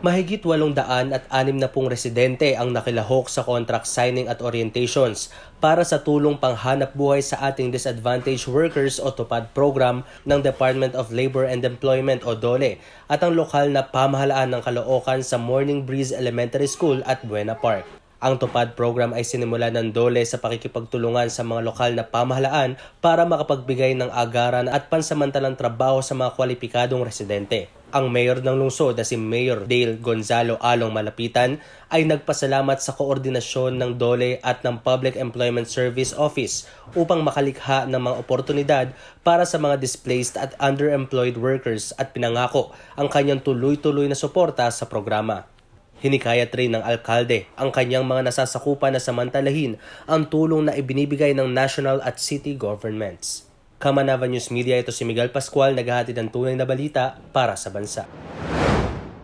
Mahigit 860 residente ang nakilahok sa contract signing at orientations para sa tulong panghanap buhay sa ating disadvantaged workers o TUPAD program ng Department of Labor and Employment o DOLE at ang lokal na pamahalaan ng Caloocan sa Morning Breeze Elementary School at Buena Park. Ang TUPAD program ay sinimula ng DOLE sa pakikipagtulungan sa mga lokal na pamahalaan para makapagbigay ng agaran at pansamantalang trabaho sa mga kwalipikadong residente. Ang mayor ng lungsod na si Mayor Dale Gonzalo Along Malapitan ay nagpasalamat sa koordinasyon ng DOLE at ng Public Employment Service Office upang makalikha ng mga oportunidad para sa mga displaced at underemployed workers at pinangako ang kanyang tuloy-tuloy na suporta sa programa. Hinikayat rin ng alkalde ang kanyang mga nasasakupan na samantalahin ang tulong na ibinibigay ng national at city governments. Kamanava News Media, ito si Miguel Pascual, naghahatid ng tunay na balita para sa bansa.